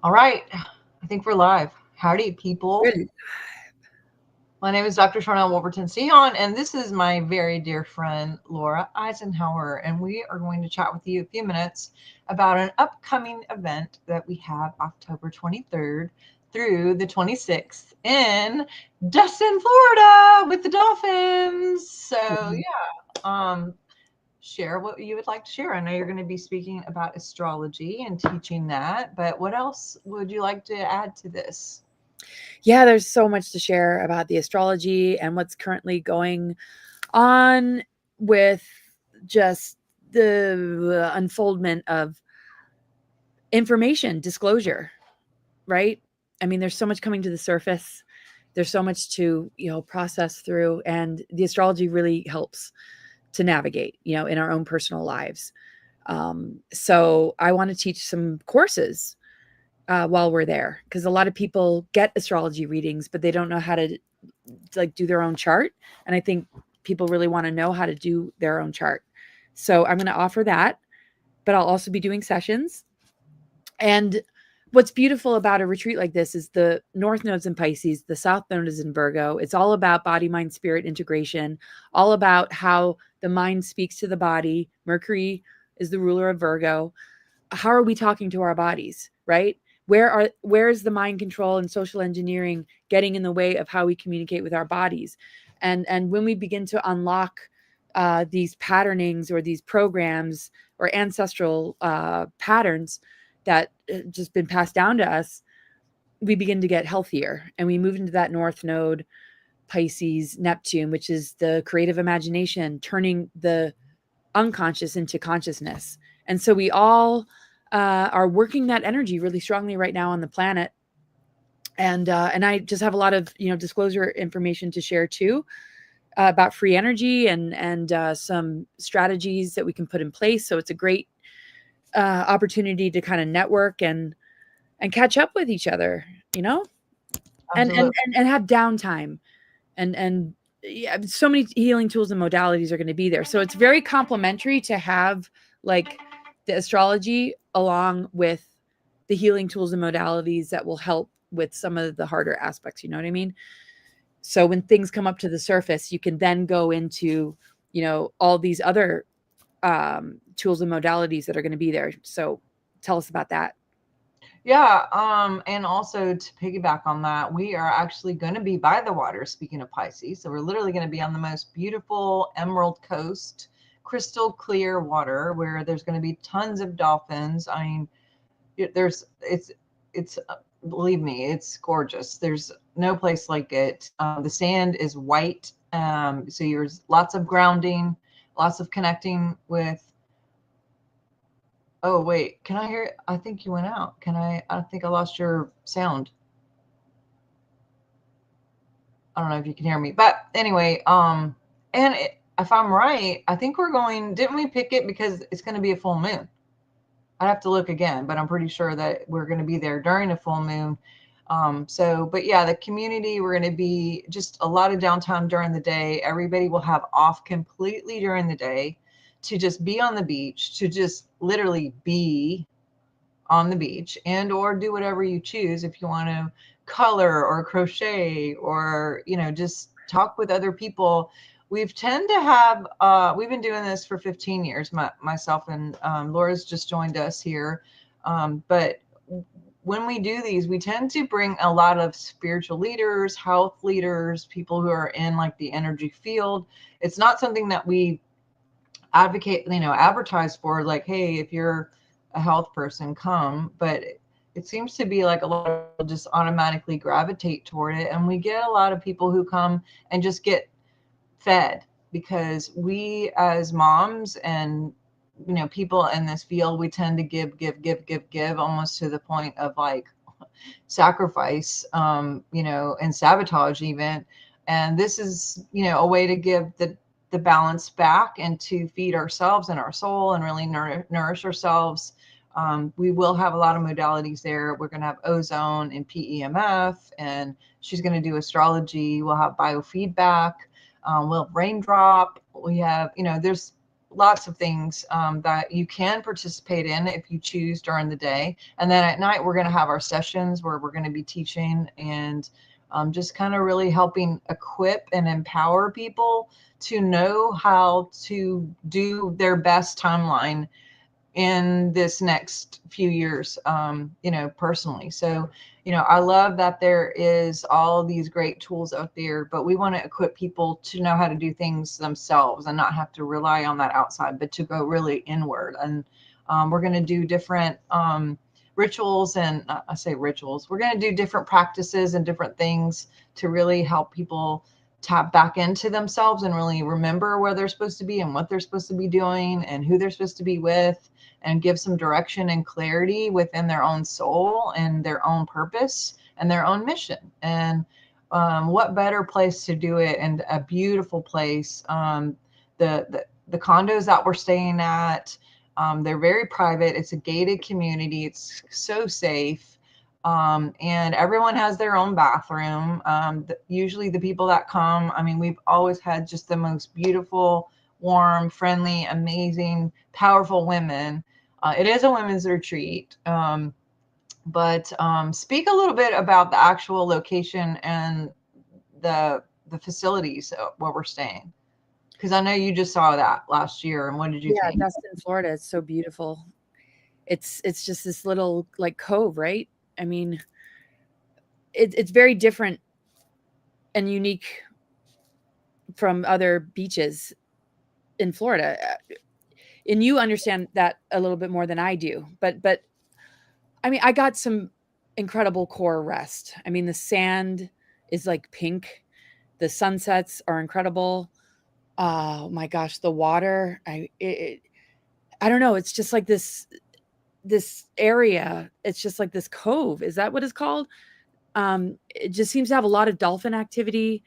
All right. I think we're live. Howdy, people. Good. My name is Dr. Sharnael Wolverton Sion, and this is my very dear friend, Laura Eisenhower. And we are going to chat with you a few minutes about an upcoming event that we have October 23rd through the 26th in Destin, Florida with the Dolphins. So, Mhm. yeah, share what you would like to share. I know you're going to be speaking about astrology and teaching that, but what else would you like to add to this? Yeah, there's so much to share about the astrology and what's currently going on with just the unfoldment of information disclosure, right? I mean, there's so much coming to the surface. There's so much to, process through, and the astrology really helps to navigate, in our own personal lives. So I want to teach some courses while we're there, because a lot of people get astrology readings, but they don't know how to like do their own chart. And I think people really want to know how to do their own chart. So I'm going to offer that, but I'll also be doing sessions. And what's beautiful about a retreat like this is the North Node's in Pisces, the South Node is in Virgo. It's all about body, mind, spirit integration, all about how the mind speaks to the body. Mercury is the ruler of Virgo. How are we talking to our bodies, right? Where is the mind control and social engineering getting in the way of how we communicate with our bodies? And when we begin to unlock these patternings or these programs or ancestral patterns that just been passed down to us, we begin to get healthier, and we move into that North Node, Pisces, Neptune, which is the creative imagination, turning the unconscious into consciousness. And so we all are working that energy really strongly right now on the planet. And I just have a lot of disclosure information to share too, about free energy and some strategies that we can put in place. So it's a great opportunity to kind of network and catch up with each other, you know, and and Absolutely. and, and have downtime, and yeah, so many healing tools and modalities are going to be there. So it's very complementary to have like the astrology along with the healing tools and modalities that will help with some of the harder aspects. You know what I mean? So when things come up to the surface, you can then go into, all these other tools and modalities that are going to be there. So tell us about that. Yeah, and also to piggyback on that, we are actually going to be by the water, speaking of Pisces. So we're literally going to be on the most beautiful Emerald Coast, crystal clear water where there's going to be tons of dolphins. I mean, there's it's believe me, it's gorgeous. There's no place like it. The sand is white, so there's lots of grounding, lots of connecting with. Oh wait, can I hear it? I think you went out. Can I? I think I lost your sound. I don't know if you can hear me, but anyway, if I'm right, I think we're going. Didn't we pick it because it's going to be a full moon? I'd have to look again, but I'm pretty sure that we're going to be there during a full moon. But yeah, the community, we're going to be just a lot of downtime during the day. Everybody will have off completely during the day to just be on the beach, to just literally be on the beach and or do whatever you choose. If you want to color or crochet or just talk with other people, we've been doing this for 15 years, myself and Laura's just joined us here, but when we do these, we tend to bring a lot of spiritual leaders, health leaders, people who are in like the energy field. It's not something that we advocate, advertise for, like, hey, if you're a health person, come. But it seems to be like a lot of people just automatically gravitate toward it. And we get a lot of people who come and just get fed because we, as moms and people in this field, we tend to give almost to the point of like sacrifice, and sabotage even. And this is, a way to give the balance back and to feed ourselves and our soul and really nourish ourselves. We will have a lot of modalities there. We're going to have ozone and PEMF, and she's going to do astrology. We'll have biofeedback. We'll have raindrop. We have, there's lots of things that you can participate in if you choose during the day. And then at night, we're going to have our sessions where we're going to be teaching and just kind of really helping equip and empower people to know how to do their best timeline in this next few years, personally. So, I love that there is all these great tools out there, but we want to equip people to know how to do things themselves and not have to rely on that outside, but to go really inward. And we're going to do different rituals, and I say rituals, we're going to do different practices and different things to really help people tap back into themselves and really remember where they're supposed to be and what they're supposed to be doing and who they're supposed to be with, and give some direction and clarity within their own soul and their own purpose and their own mission. And what better place to do it, and a beautiful place. The condos that we're staying at, they're very private. It's a gated community. It's so safe. And everyone has their own bathroom. Usually the people that come, I mean, we've always had just the most beautiful, warm, friendly, amazing, powerful women. It is a women's retreat. But speak a little bit about the actual location and the facilities where we're staying. Because I know you just saw that last year. And what did you think? Yeah, Destin, Florida. It's so beautiful. It's just this little like cove, right? I mean, it's very different and unique from other beaches in Florida. And you understand that a little bit more than I do. But I mean, I got some incredible core rest. I mean, the sand is like pink. The sunsets are incredible. Oh my gosh, the water. I don't know. It's just like this area. It's just like this cove. Is that what it's called? It just seems to have a lot of dolphin activity,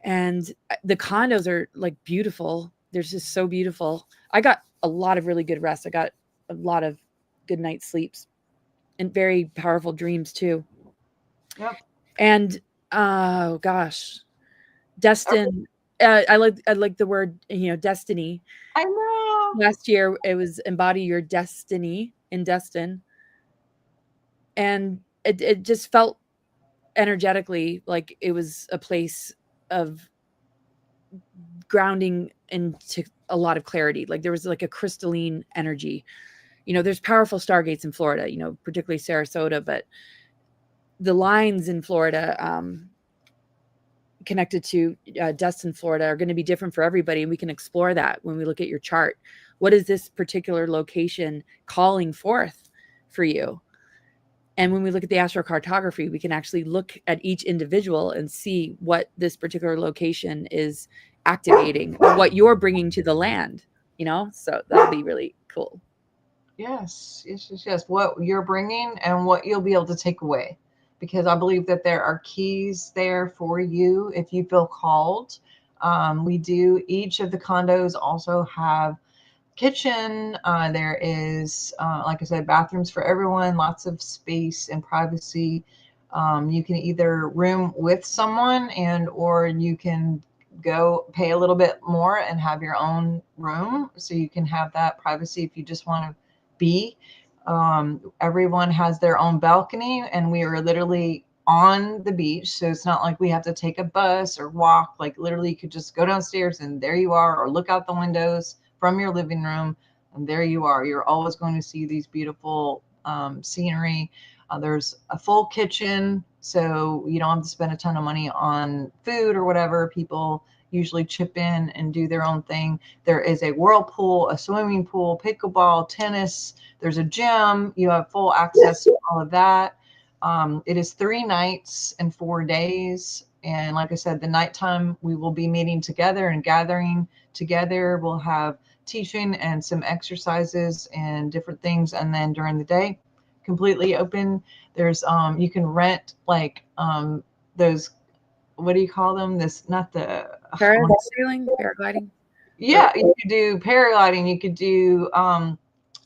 and the condos are like beautiful. They're just so beautiful. I got a lot of really good rest. I got a lot of good night sleeps and very powerful dreams too. Yep. And oh gosh, Destin. I like the word, destiny. I know. Last year it was embody your destiny in Destin, and it just felt energetically like it was a place of grounding into a lot of clarity. Like there was like a crystalline energy. There's powerful stargates in Florida, particularly Sarasota, but the lines in Florida connected to Destin, Florida are going to be different for everybody. And we can explore that when we look at your chart. What is this particular location calling forth for you? And when we look at the astrocartography, we can actually look at each individual and see what this particular location is activating, or what you're bringing to the land, so that'll be really cool. Yes. What you're bringing and what you'll be able to take away, because I believe that there are keys there for you if you feel called. We do. Each of the condos also have kitchen. There is, like I said, bathrooms for everyone, lots of space and privacy. You can either room with someone or you can go pay a little bit more and have your own room, so you can have that privacy if you just want to be. Everyone has their own balcony, and we are literally on the beach, so it's not like we have to take a bus or walk. Like literally you could just go downstairs and there you are, or look out the windows from your living room and there you are. You're always going to see these beautiful scenery. There's a full kitchen, so you don't have to spend a ton of money on food or whatever. People usually chip in and do their own thing. There is a whirlpool, a swimming pool, pickleball, tennis. There's a gym. You have full access to all of that. It is 3 nights and 4 days. And like I said, the nighttime we will be meeting together and gathering together. We'll have teaching and some exercises and different things. And then during the day, completely open. There's you can rent like those, what do you call them? Not the Paragliding. Yeah, you could do paragliding. You could do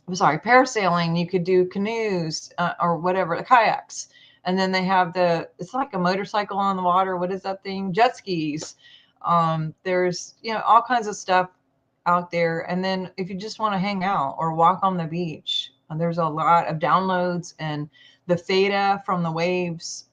parasailing. You could do canoes or whatever, kayaks. And then they have it's like a motorcycle on the water. What is that thing? Jet skis. There's all kinds of stuff out there. And then if you just want to hang out or walk on the beach, there's a lot of downloads and the theta from the waves.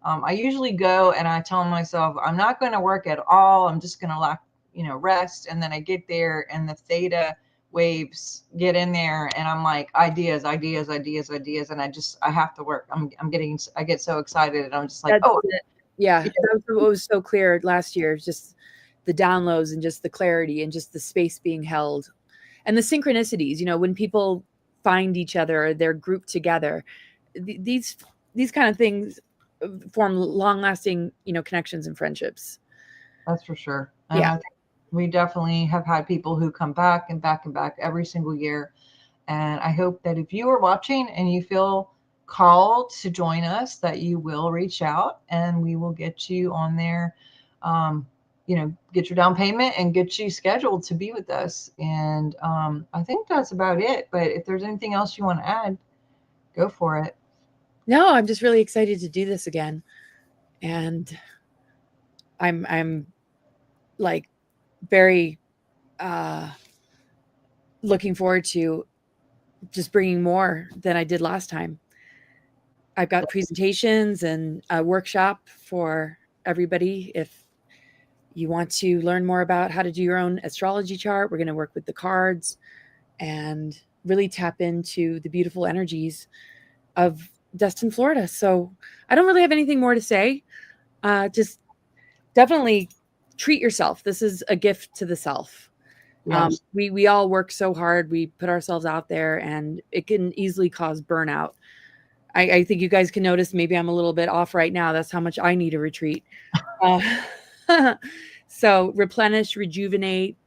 I usually go and I tell myself, I'm not going to work at all. I'm just going to rest. And then I get there and the theta waves get in there and I'm like, ideas. And I have to work. I get so excited and I'm just like, That's it. Yeah. That was what was so clear last year. Just the downloads and just the clarity and just the space being held and the synchronicities, when people find each other, or they're grouped together, these kind of things form long lasting, connections and friendships. That's for sure. And yeah. I think we definitely have had people who come back and back and back every single year. And I hope that if you are watching and you feel called to join us, that you will reach out and we will get you on there, get your down payment and get you scheduled to be with us. And I think that's about it. But if there's anything else you want to add, go for it. No, I'm just really excited to do this again. And I'm like very looking forward to just bringing more than I did last time. I've got presentations and a workshop for everybody. If you want to learn more about how to do your own astrology chart, we're going to work with the cards and really tap into the beautiful energies of Destin, Florida. So I don't really have anything more to say. Just definitely treat yourself. This is a gift to the self. Yes. We all work so hard. We put ourselves out there and it can easily cause burnout. I think you guys can notice maybe I'm a little bit off right now. That's how much I need a retreat. So replenish, rejuvenate,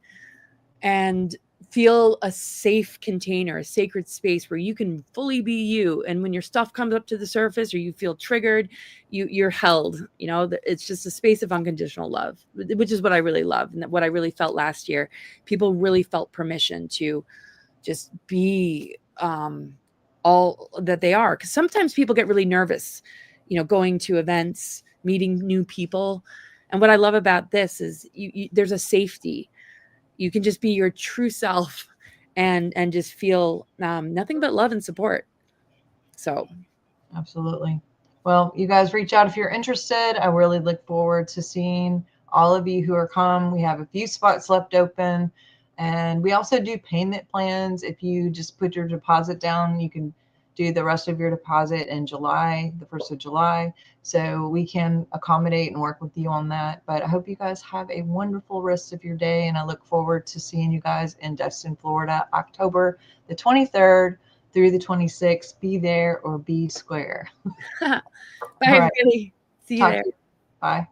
and feel a safe container, a sacred space where you can fully be you. And when your stuff comes up to the surface or you feel triggered, you're held. It's just a space of unconditional love, which is what I really love and what I really felt last year. People really felt permission to just be all that they are. Because sometimes people get really nervous, going to events, meeting new people. And what I love about this is there's a safety. You can just be your true self and just feel nothing but love and support. So absolutely. Well, you guys reach out if you're interested. I really look forward to seeing all of you who are come. We have a few spots left open. And we also do payment plans. If you just put your deposit down, you can do the rest of your deposit in July, the 1st of July. So we can accommodate and work with you on that. But I hope you guys have a wonderful rest of your day. And I look forward to seeing you guys in Destin, Florida, October the 23rd through the 26th. Be there or be square. Bye, everybody. See you there. Bye.